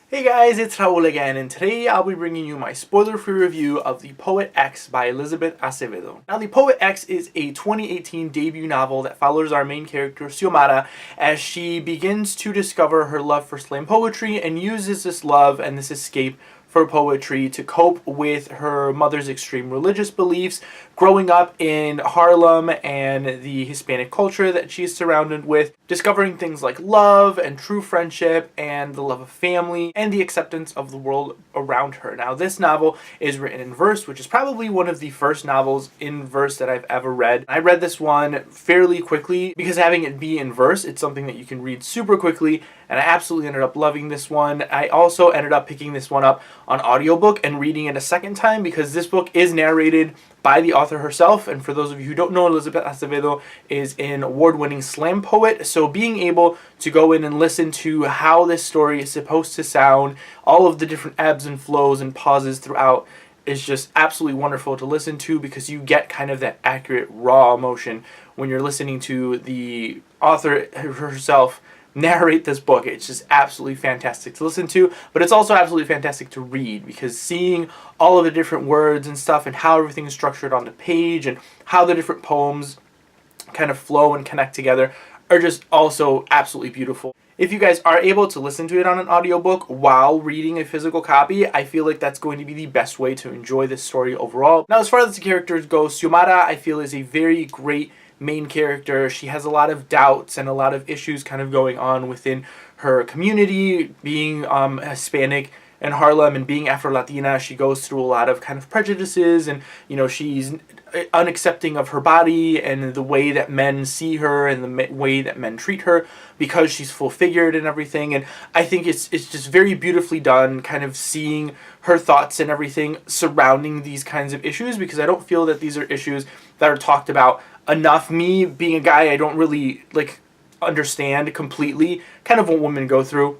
Hey guys, it's Raul again, and today I'll be bringing you my spoiler-free review of The Poet X by Elizabeth Acevedo. Now, The Poet X is a 2018 debut novel that follows our main character, Xiomara, as she begins to discover her love for slam poetry and uses this love and this escape for poetry to cope with her mother's extreme religious beliefs, growing up in Harlem and the Hispanic culture that she's surrounded with, discovering things like love and true friendship and the love of family and the acceptance of the world around her. Now, this novel is written in verse, which is probably one of the first novels in verse that I've ever read. I read this one fairly quickly because having it be in verse, it's something that you can read super quickly, and I absolutely ended up loving this one. I also ended up picking this one up on audiobook and reading it a second time because this book is narrated by the author herself. And for those of you who don't know, Elizabeth Acevedo is an award-winning slam poet. So being able to go in and listen to how this story is supposed to sound, all of the different ebbs and flows and pauses throughout, is just absolutely wonderful to listen to because you get kind of that accurate, raw emotion when you're listening to the author herself narrate this book. It's just absolutely fantastic to listen to, but it's also absolutely fantastic to read because seeing all of the different words and stuff and how everything is structured on the page and how the different poems kind of flow and connect together are just also absolutely beautiful. If you guys are able to listen to it on an audiobook while reading a physical copy, I feel like that's going to be the best way to enjoy this story overall. Now, as far as the characters go, Xiomara, I feel, is a very great main character. She has a lot of doubts and a lot of issues kind of going on within her community, being Hispanic in Harlem and being Afro-Latina. She goes through a lot of kind of prejudices and, she's unaccepting of her body and the way that men see her and the way that men treat her because she's full-figured and everything. And I think it's just very beautifully done, kind of seeing her thoughts and everything surrounding these kinds of issues, because I don't feel that these are issues that are talked about enough. Me being a guy, I don't really understand completely kind of what women go through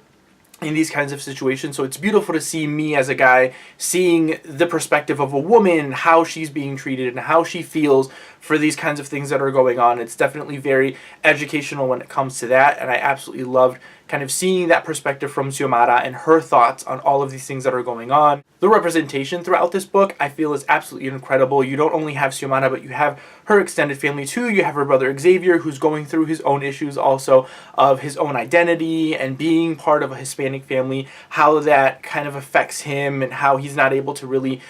in these kinds of situations. So it's beautiful to see me as a guy seeing the perspective of a woman, how she's being treated and how she feels for these kinds of things that are going on. It's definitely very educational when it comes to that, and I absolutely loved kind of seeing that perspective from Xiomara and her thoughts on all of these things that are going on. The representation throughout this book, I feel, is absolutely incredible. You don't only have Xiomara, but you have her extended family too. You have her brother Xavier, who's going through his own issues also of his own identity and being part of a Hispanic family, how that kind of affects him and how he's not able to really,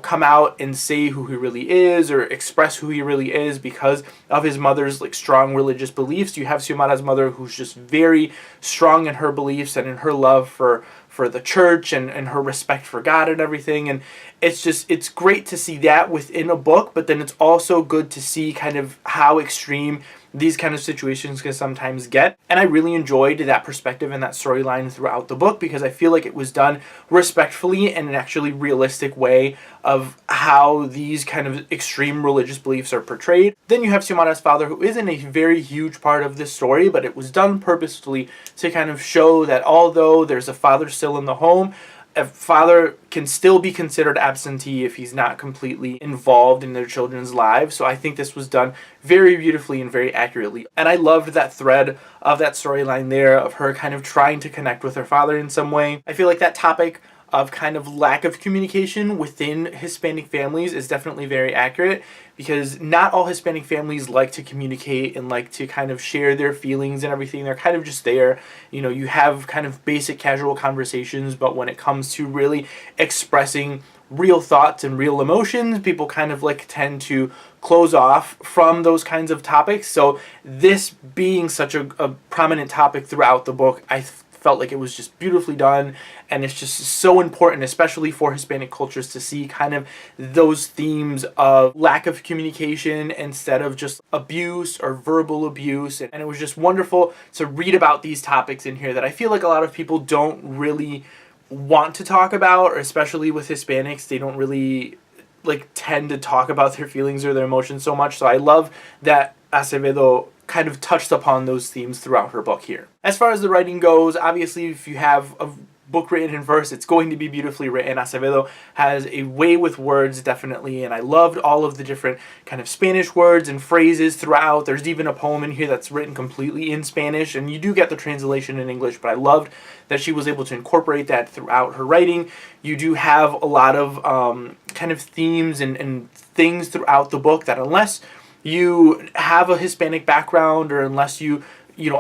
come out and say who he really is or express who he really is because of his mother's strong religious beliefs. You have Xiomara's mother, who's just very strong in her beliefs and in her love for the church and her respect for God and everything. And it's great to see that within a book, but then it's also good to see kind of how extreme these kind of situations can sometimes get. And I really enjoyed that perspective and that storyline throughout the book because I feel like it was done respectfully and an actually realistic way of how these kind of extreme religious beliefs are portrayed. Then you have Xiomara's father, who isn't a very huge part of this story, but it was done purposefully to kind of show that although there's a father still in the home, a father can still be considered absentee if he's not completely involved in their children's lives. So I think this was done very beautifully and very accurately. And I loved that thread of that storyline there of her kind of trying to connect with her father in some way. I feel like that topic of kind of lack of communication within Hispanic families is definitely very accurate because not all Hispanic families like to communicate and like to kind of share their feelings and everything. They're kind of just there. You have kind of basic casual conversations, but when it comes to really expressing real thoughts and real emotions, people kind of tend to close off from those kinds of topics. So this being such a prominent topic throughout the book, I felt like it was just beautifully done, and it's just so important, especially for Hispanic cultures, to see kind of those themes of lack of communication instead of just abuse or verbal abuse. And it was just wonderful to read about these topics in here that I feel like a lot of people don't really want to talk about, or especially with Hispanics, they don't really tend to talk about their feelings or their emotions so much. So I love that Acevedo kind of touched upon those themes throughout her book here. As far as the writing goes, obviously if you have a book written in verse. It's going to be beautifully written. Acevedo has a way with words, definitely, and I loved all of the different kind of Spanish words and phrases throughout. There's even a poem in here that's written completely in Spanish, and you do get the translation in English, but I loved that she was able to incorporate that throughout her writing. You do have a lot of kind of themes and things throughout the book that, unless you have a Hispanic background, or unless you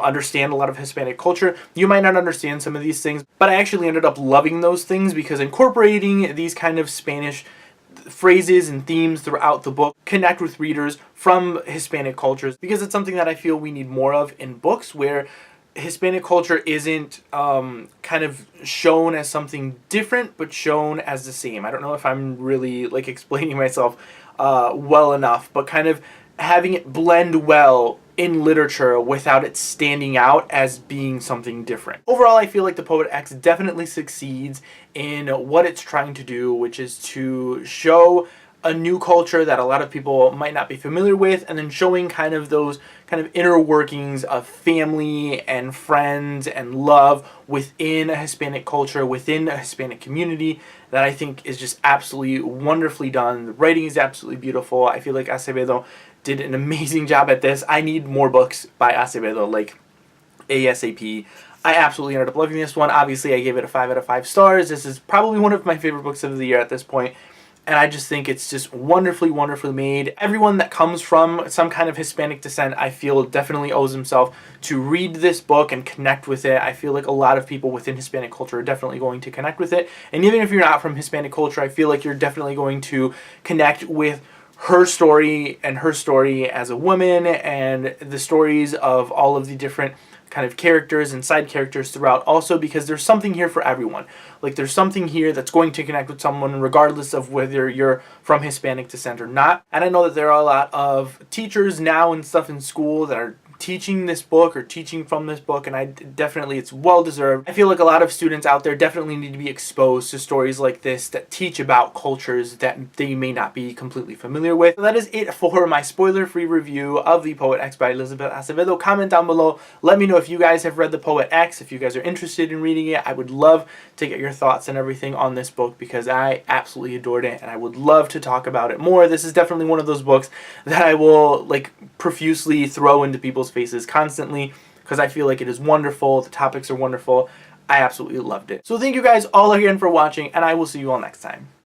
understand a lot of Hispanic culture, you might not understand some of these things. But I actually ended up loving those things, because incorporating these kind of Spanish phrases and themes throughout the book connect with readers from Hispanic cultures, because it's something that I feel we need more of in books, where Hispanic culture isn't kind of shown as something different, but shown as the same. I don't know if I'm really like explaining myself well enough, but kind of having it blend well in literature without it standing out as being something different. Overall, I feel like The Poet X definitely succeeds in what it's trying to do, which is to show a new culture that a lot of people might not be familiar with, and then showing kind of those kind of inner workings of family and friends and love within a Hispanic culture, within a Hispanic community, that I think is just absolutely wonderfully done. The writing is absolutely beautiful. I feel like Acevedo did an amazing job at this. I need more books by Acevedo, like ASAP. I absolutely ended up loving this one. Obviously, I gave it a 5 out of 5 stars. This is probably one of my favorite books of the year at this point. And I just think it's just wonderfully, wonderfully made. Everyone that comes from some kind of Hispanic descent, I feel, definitely owes himself to read this book and connect with it. I feel like a lot of people within Hispanic culture are definitely going to connect with it. And even if you're not from Hispanic culture, I feel like you're definitely going to connect with her story, and her story as a woman, and the stories of all of the different kind of characters and side characters throughout, also because there's something here for everyone. Like, there's something here that's going to connect with someone regardless of whether you're from Hispanic descent or not. And I know that there are a lot of teachers now and stuff in school that are teaching this book or teaching from this book, and it's well deserved. I feel like a lot of students out there definitely need to be exposed to stories like this that teach about cultures that they may not be completely familiar with. So that is it for my spoiler-free review of The Poet X by Elizabeth Acevedo. Comment down below. Let me know if you guys have read The Poet X, if you guys are interested in reading it. I would love to get your thoughts and everything on this book, because I absolutely adored it, and I would love to talk about it more. This is definitely one of those books that I will like profusely throw into people's faces constantly, because I feel like it is wonderful. The topics are wonderful. I absolutely loved it. So thank you guys all again for watching, and I will see you all next time.